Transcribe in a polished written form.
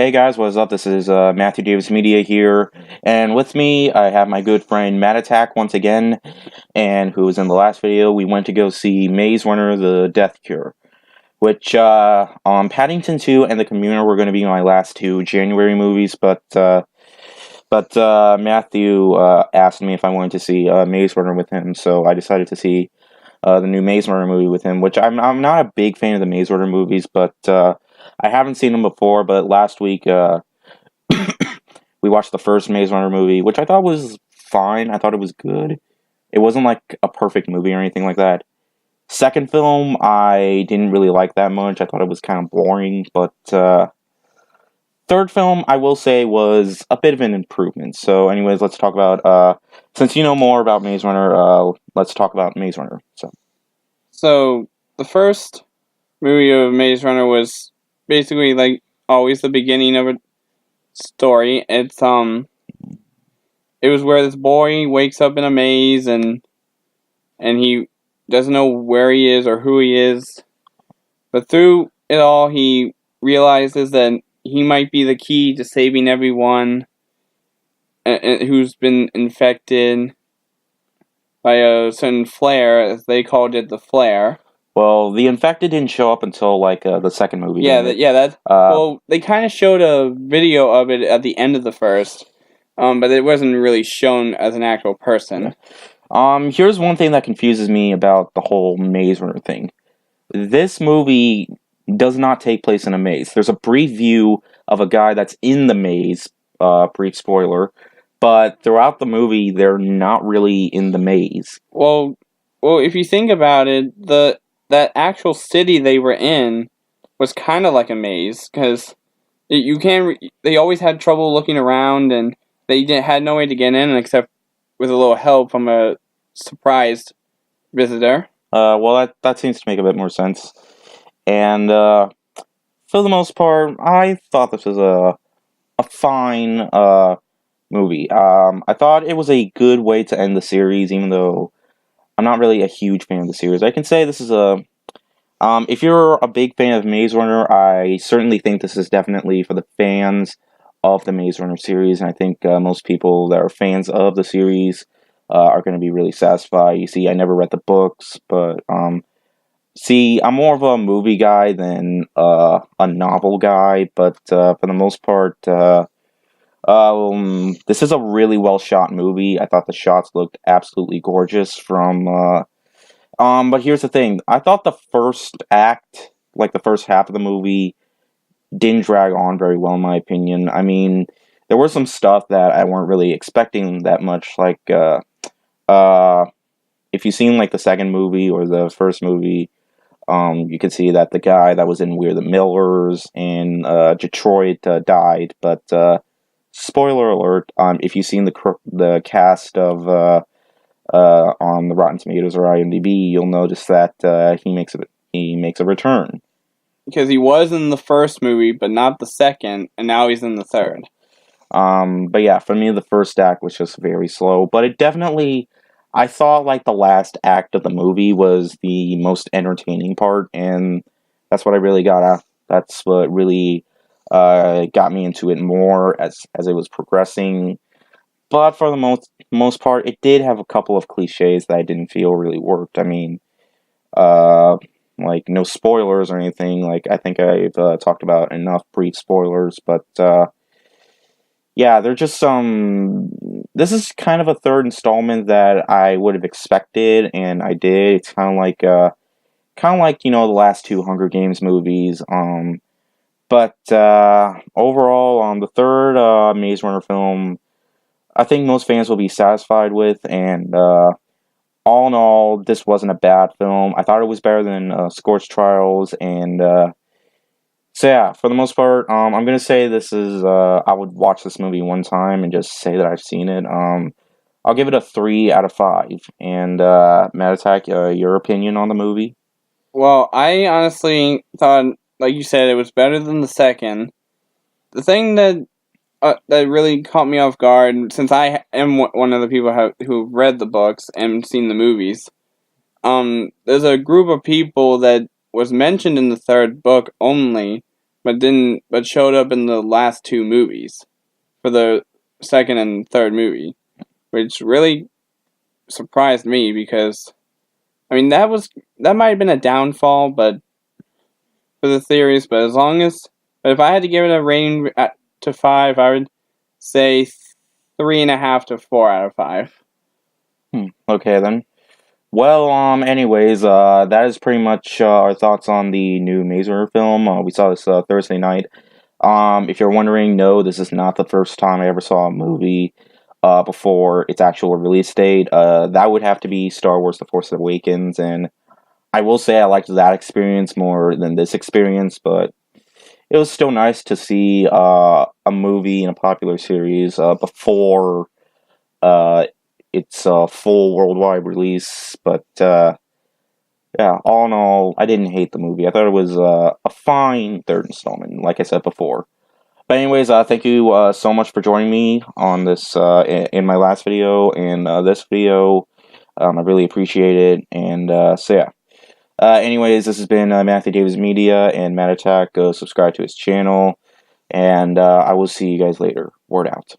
Hey guys, what's up? This is Matthew Davis Media here, and with me I have my good friend Matt Attack once again, and who was in the last video. We went to go see Maze Runner: The Death Cure, which Paddington 2 and The Communer were going to be my last two January movies, but Matthew asked me if I wanted to see Maze Runner with him, so I decided to see the new Maze Runner movie with him, which I'm not a big fan of the Maze Runner movies, but I haven't seen them before. But last week we watched the first Maze Runner movie, which I thought was fine. I thought it was good. It wasn't like a perfect movie or anything like that. Second film, I didn't really like that much. I thought it was kind of boring, but third film, I will say, was a bit of an improvement. So, anyways, let's talk about. Since you know more about Maze Runner, let's talk about Maze Runner. So the first movie of Maze Runner was basically like always the beginning of a story. It was where this boy wakes up in a maze and he doesn't know where he is or who he is. But through it all he realizes that he might be the key to saving everyone who's been infected by a certain flare, as they called it, the flare. Well, the infected didn't show up until like the second movie. Yeah, didn't it? that. Uh, Well, they kind of showed a video of it at the end of the first, but it wasn't really shown as an actual person. Here's one thing that confuses me about the whole Maze Runner thing. This movie does not take place in a maze. There's a brief view of a guy that's in the maze, brief spoiler, but throughout the movie, they're not really in the maze. Well, if you think about it, that actual city they were in was kind of like a maze because you can't. They always had trouble looking around, and they had no way to get in except with a little help from a surprised visitor. Well, that seems to make a bit more sense. And for the most part, I thought this was a fine movie. I thought it was a good way to end the series, even though I'm not really a huge fan of the series. I can say this is a if you're a big fan of Maze Runner, I certainly think this is definitely for the fans of the Maze Runner series, and I think most people that are fans of the series are going to be really satisfied. You see, I never read the books, but see, I'm more of a movie guy than a novel guy, but for the most part, this is a really well shot movie. I thought the shots looked absolutely gorgeous from but here's the thing. I thought the first act, like the first half of the movie, didn't drag on very well in my opinion. I mean, there was some stuff that I weren't really expecting that much, like uh if you've seen like the second movie or the first movie, you can see that the guy that was in We're the Millers in Detroit died, but spoiler alert, if you've seen the cast of on the Rotten Tomatoes or IMDb, you'll notice that he makes a return. Because he was in the first movie, but not the second, and now he's in the third. But yeah, for me, the first act was just very slow, but it definitely, I thought like the last act of the movie was the most entertaining part, and that's what I really got at. That's what really got me into it more as it was progressing. But for the most part, it did have a couple of cliches that I didn't feel really worked. I mean, uh, like no spoilers or anything. Like I think I've talked about enough brief spoilers, but yeah, they're just some. This is kind of a third installment that I would have expected, and I did. It's kind of like the last two Hunger Games movies. But overall, on the third Maze Runner film, I think most fans will be satisfied with, and all in all, this wasn't a bad film. I thought it was better than Scorch Trials, and so yeah, for the most part, I'm gonna say this is. I would watch this movie one time and just say that I've seen it. I'll give it a 3 out of 5. And Matt Attack, your opinion on the movie? Well, I honestly thought, like you said, it was better than the second. The thing that really caught me off guard, since I am one of the people who've read the books and seen the movies, there's a group of people that was mentioned in the third book only but showed up in the last two movies for the second and third movie, which really surprised me because I mean that might have been a downfall, but for the theories. But if I had to give it a rating to 5, I would say 3.5 to 4 out of 5. Okay then. Well, anyways, that is pretty much our thoughts on the new Maze Runner film. We saw this Thursday night. If you're wondering, no, this is not the first time I ever saw a movie before its actual release date. That would have to be Star Wars: The Force Awakens, and I will say I liked that experience more than this experience, but it was still nice to see a movie in a popular series before uh, its full worldwide release. But yeah, all in all, I didn't hate the movie. I thought it was a fine third installment, like I said before. But anyways, thank you so much for joining me on this in my last video and this video. I really appreciate it. And so yeah. Anyways, this has been Matthew Davis Media and Matt Attack. Go subscribe to his channel. And I will see you guys later. Word out.